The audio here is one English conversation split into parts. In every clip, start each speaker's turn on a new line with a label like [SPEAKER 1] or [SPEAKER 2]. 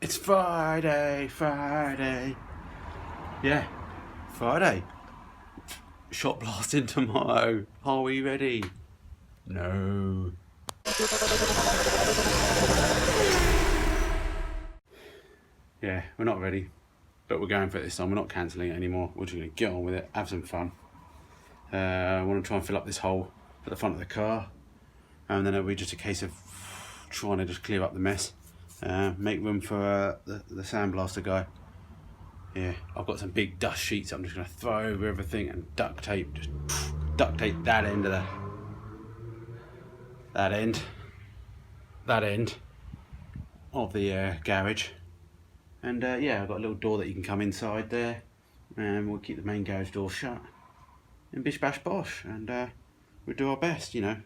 [SPEAKER 1] It's Friday, Friday. Yeah, Friday. Shot blasting tomorrow. Are we ready? No. Yeah, we're not ready, but we're going for it this time. We're not cancelling it anymore. We're just going to get on with it, have some fun. I want to try and fill up this hole at the front of the car, and then it'll be just a case of trying to just clear up the mess. Make room for the sandblaster guy. Yeah, I've got some big dust sheets I'm just going to throw over everything and duct tape, just duct tape that end of that end of the garage. And yeah, I've got a little door that you can come inside there, and we'll keep the main garage door shut. And bish bash bosh, and we'll do our best, you know.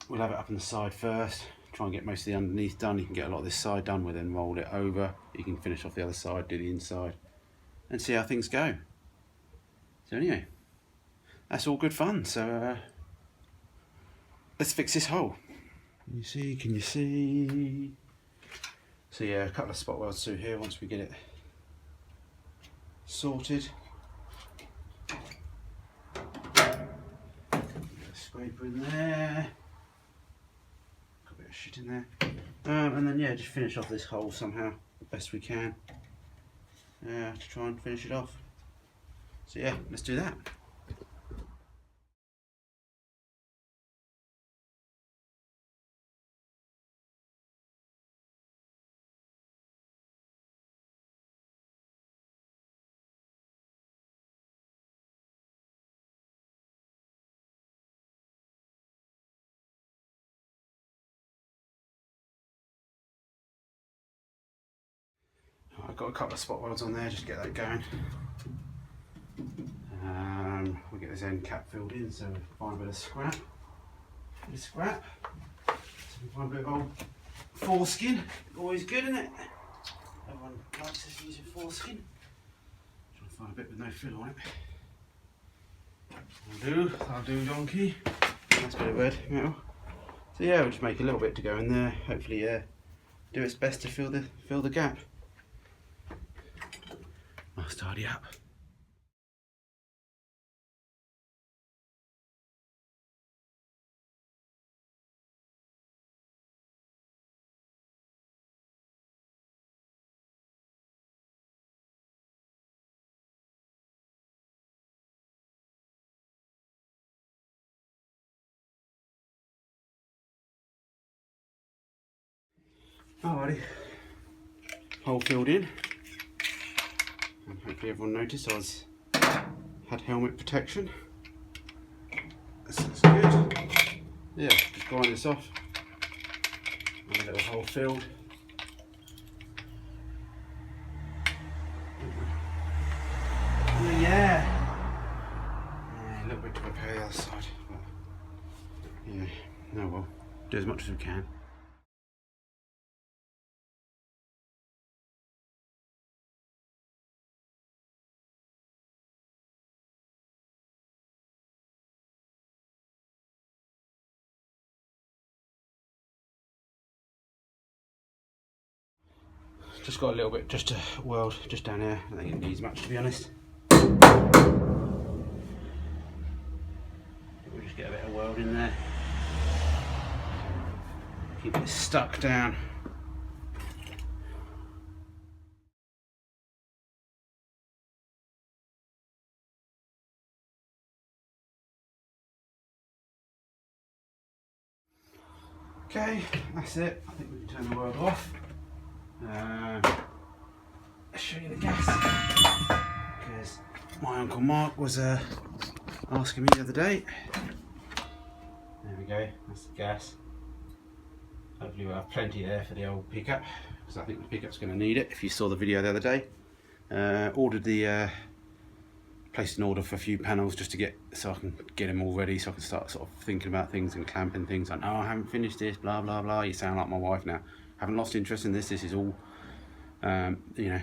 [SPEAKER 1] We'll have it up on the side first, try and get most of the underneath done. You can get a lot of this side done, we'll then roll it over. You can finish off the other side, do the inside, and see how things go. So anyway, that's all good fun. So let's fix this hole. Can you see? So yeah, a couple of spot welds through here once we get it sorted. Scraper in there. Got a bit of shit in there. And then yeah, just finish off this hole somehow, the best we can. To try and finish it off. So yeah, let's do that. I've got a couple of spot welds on there just to get that going. We'll get this end cap filled in, so we'll find a bit of scrap. So we find a bit of old foreskin, always good, isn't it? Everyone likes us using foreskin. Try to find a bit with no fill on it. I'll do donkey. That's a bit of red metal. So yeah, we'll just make a little bit to go in there. Hopefully, do its best to fill the gap. I'll start it up. Alrighty, hole filled in, and hopefully everyone noticed I had helmet protection. This looks good. Yeah, just grind this off. And a little hole filled. Yeah, a little bit to repair the other side, but yeah, no, well, do as much as we can. Just got a little bit just to weld just down here. I think it needs much, to be honest. We'll just get a bit of weld in there. Keep it stuck down. Okay, that's it. I think we can turn the weld off. I'll show you the gas, because my Uncle Mark was asking me the other day. There we go, that's the gas. Hopefully we'll have plenty there for the old pickup, because I think the pickup's going to need it. If you saw the video the other day, placed an order for a few panels just to get, so I can get them all ready, so I can start sort of thinking about things and clamping things. Like, oh, I haven't finished this, blah blah blah. You sound like my wife now. Haven't lost interest in this. This is all, you know.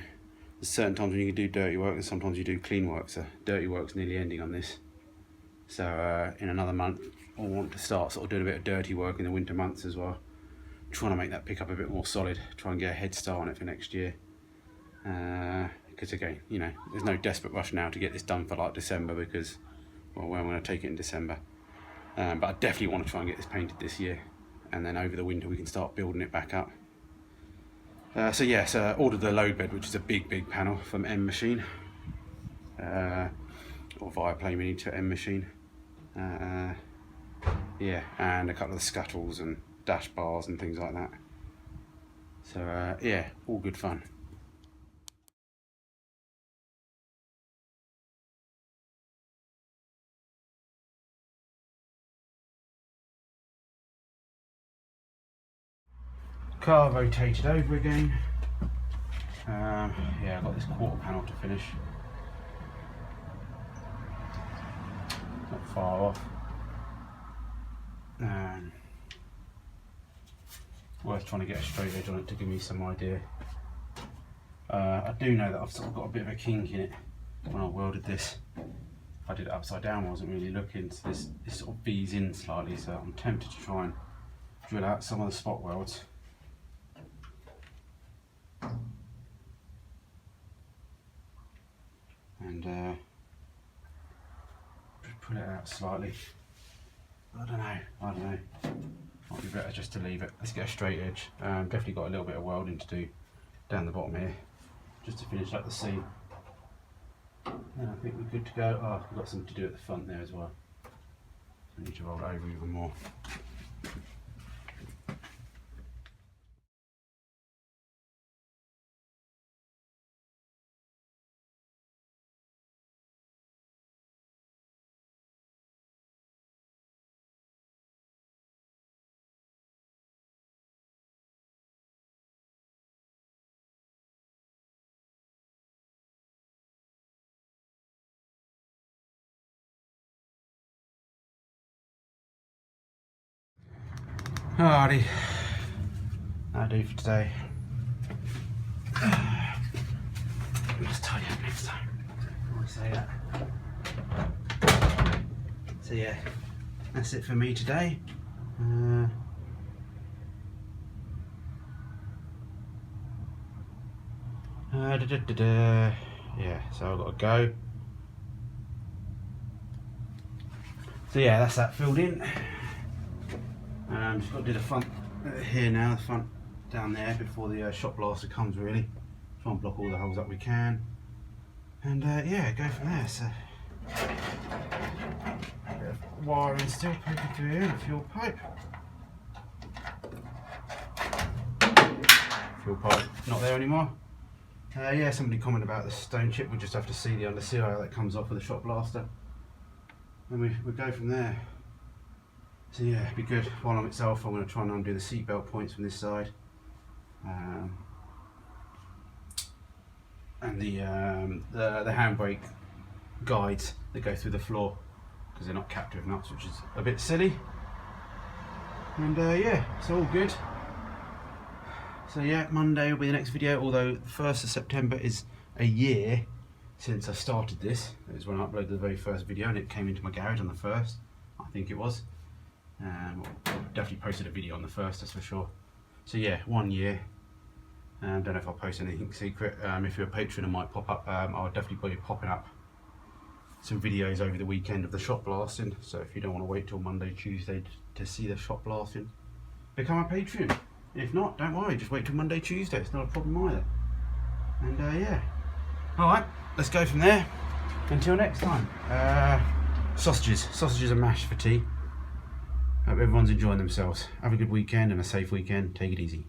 [SPEAKER 1] There's certain times when you can do dirty work and sometimes you do clean work. So dirty work's nearly ending on this. So in another month, I want to start sort of doing a bit of dirty work in the winter months as well. trying to make that pickup a bit more solid, try and get a head start on it for next year. Because again, you know, there's no desperate rush now to get this done for like December, because, well, I'm going to take it in December. But I definitely want to try and get this painted this year, and then over the winter we can start building it back up. So yeah, so ordered the load bed, which is a big panel from Mk1, or via planing into Mk1. Yeah, and a couple of the scuttles and dash bars and things like that. So yeah, all good fun. Car rotated over again. Yeah, I've got this quarter panel to finish. Not far off. Worth trying to get a straight edge on it to give me some idea. I do know that I've sort of got a bit of a kink in it when I welded this. I did it upside down, I wasn't really looking, so this sort of bees in slightly, so I'm tempted to try and drill out some of the spot welds. And just pull it out slightly. I don't know. Might be better just to leave it. Let's get a straight edge. Definitely got a little bit of welding to do down the bottom here, just to finish up the seam. And I think we're good to go. Oh, we've got something to do at the front there as well. I need to roll it over even more. Alrighty, that'll do for today. I'll just tidy up next time. I want to say that. So yeah, that's it for me today. Yeah, so I've got to go. So yeah, that's that filled in. Just got to do the front here now, the front down there before the shop blaster comes really. Try and block all the holes up we can. And yeah, go from there. So, a bit of wiring still poking through here, and a fuel pipe. Fuel pipe not there anymore. Yeah, somebody commented about the stone chip. We just have to see the underseal how that comes off with the shop blaster. And we go from there. So yeah, it'd be good. While I'm itself, I'm going to try and undo the seatbelt points from this side, and the handbrake guides that go through the floor, because they're not capped with nuts, which is a bit silly. And yeah, it's all good. So yeah, Monday will be the next video. Although the 1st of September is a year since I started this. It was when I uploaded the very first video, and it came into my garage on the 1st, I think it was. Definitely posted a video on the 1st, that's for sure. So yeah, 1 year. Don't know if I'll post anything secret. If you're a patron, it might pop up. I'll definitely be popping up some videos over the weekend of the shop blasting. So if you don't want to wait till Monday, Tuesday to see the shop blasting, become a patron. If not, don't worry, just wait till Monday, Tuesday. It's not a problem either. And yeah. Alright, let's go from there. Until next time. Sausages and mash for tea. Hope everyone's enjoying themselves. Have a good weekend and a safe weekend. Take it easy.